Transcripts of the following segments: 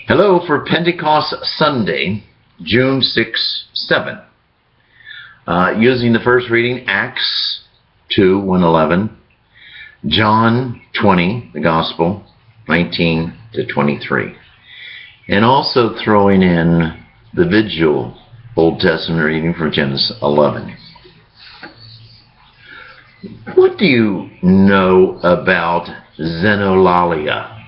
Hello for Pentecost Sunday, June 6, 7. Using the first reading, Acts 2, 1:11, John 20, the Gospel, 19 to 23. And also throwing in the Vigil Old Testament reading from Genesis 11. What do you know about xenolalia?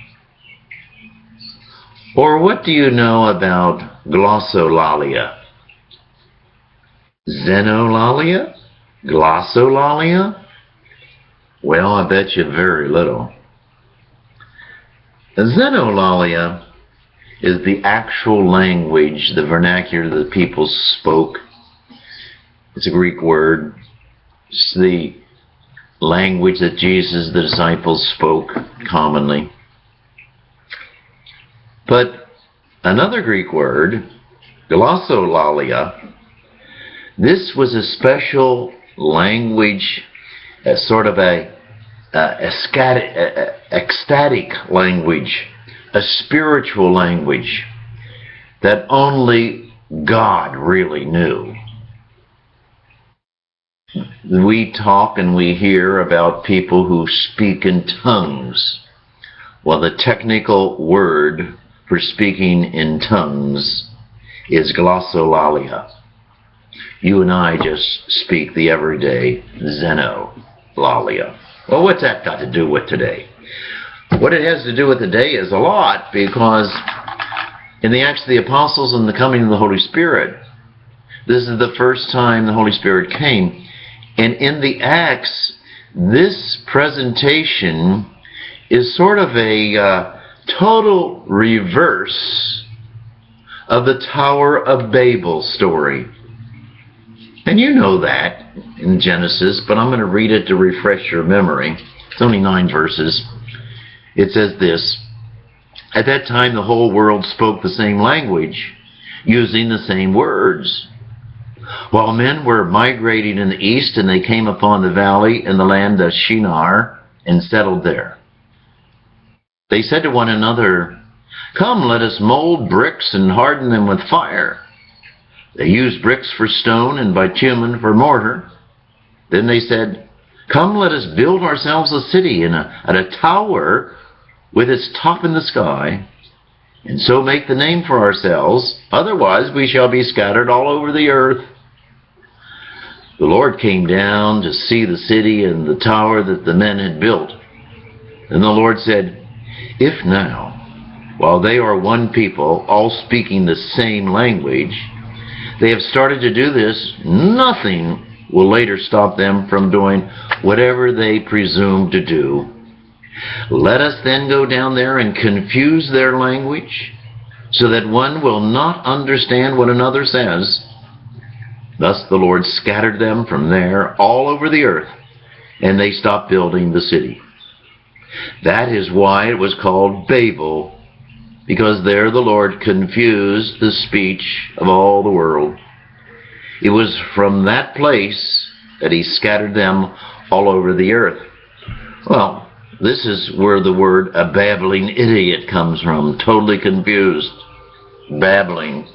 Or what do you know about glossolalia? Xenolalia? Glossolalia? Well, I bet you very little. Xenolalia is the actual language, the vernacular that the people spoke. It's a Greek word. It's the language that Jesus, the disciples, spoke commonly. But another Greek word, glossolalia, this was a special language, a sort of ecstatic language, a spiritual language that only God really knew. We talk and we hear about people who speak in tongues. Well, the technical word for speaking in tongues is glossolalia. You and I just speak the everyday xenolalia. Well, what's that got to do with today? What it has to do with today is a lot, because in the Acts of the Apostles and the coming of the Holy Spirit, this is the first time the Holy Spirit came. And in the Acts, this presentation is sort of a total reverse of the Tower of Babel story. And you know that in Genesis, but I'm going to read it to refresh your memory. It's only 9 verses. It says this: At that time the whole world spoke the same language, using the same words. While men were migrating in the east, and they came upon the valley in the land of Shinar and settled there. They said to one another, "Come, let us mold bricks and harden them with fire." They used bricks for stone and bitumen for mortar. Then they said, "Come, let us build ourselves a city and a tower with its top in the sky, and so make the name for ourselves. Otherwise we shall be scattered all over the earth." The Lord came down to see the city and the tower that the men had built. And the Lord said, "If now, while they are one people, all speaking the same language, they have started to do this, nothing will later stop them from doing whatever they presume to do. Let us then go down there and confuse their language, so that one will not understand what another says." Thus the Lord scattered them from there all over the earth, and they stopped building the city. That is why it was called Babel, because there the Lord confused the speech of all the world. It was from that place that he scattered them all over the earth. Well, this is where the word a babbling idiot comes from, totally confused, babbling.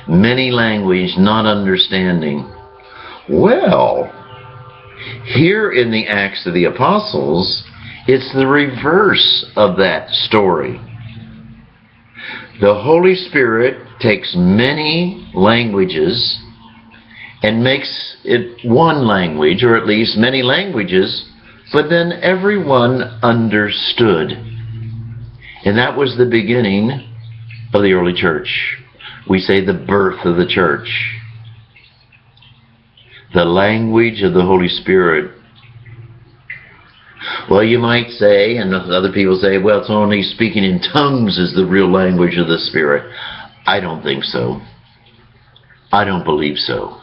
Many language, not understanding. Well, here in the Acts of the Apostles, it's the reverse of that story. The Holy Spirit takes many languages and makes it one language, or at least many languages, but then everyone understood. And that was the beginning of the early church. We say the birth of the church. The language of the Holy Spirit. Well, you might say, and other people say, well, it's only speaking in tongues is the real language of the Spirit. I don't think so. I don't believe so.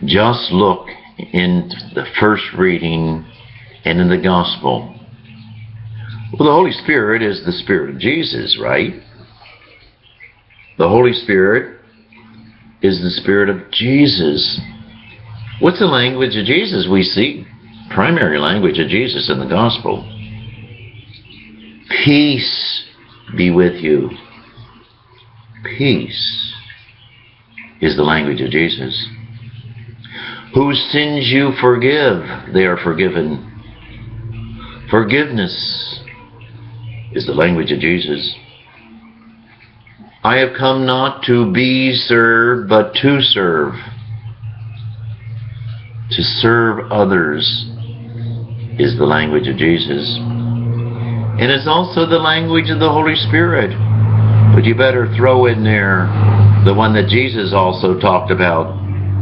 Just look in the first reading and in the Gospel. Well, the Holy Spirit is the Spirit of Jesus, right? The Holy Spirit is the Spirit of Jesus. What's the language of Jesus? We see primary language of Jesus in the Gospel. Peace be with you. Peace is the language of Jesus. Whose sins you forgive, they are forgiven. Forgiveness is the language of Jesus. I have come not to be served, but to serve. To serve others is the language of Jesus. And it's also the language of the Holy Spirit. But you better throw in there the one that Jesus also talked about,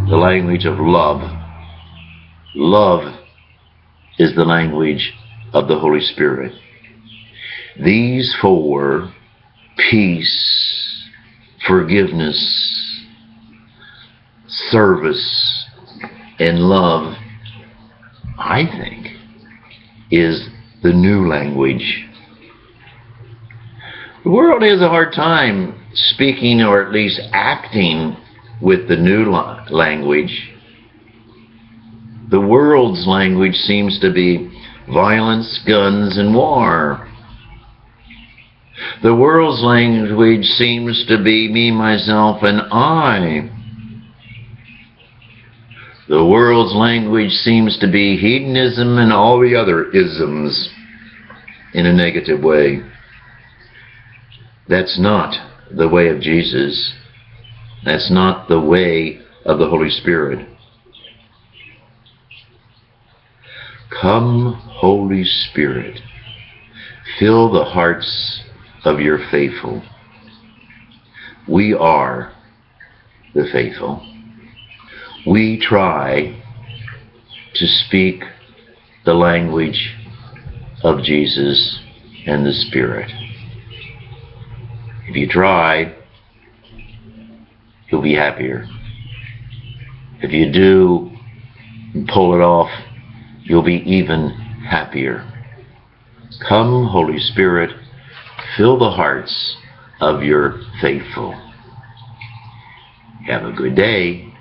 the language of love. Love is the language of the Holy Spirit. These four, peace, forgiveness, service, and love, I think, is the new language. The world has a hard time speaking, or at least acting, with the new language. The world's language seems to be violence, guns, and war. The world's language seems to be me, myself, and I. The world's language seems to be hedonism and all the other isms in a negative way. That's not the way of Jesus. That's not the way of the Holy Spirit. Come, Holy Spirit, fill the hearts of your faithful. We are the faithful. We try to speak the language of Jesus and the Spirit. If you try, you'll be happier. If you do and pull it off, you'll be even happier. Come, Holy Spirit, fill the hearts of your faithful. Have a good day.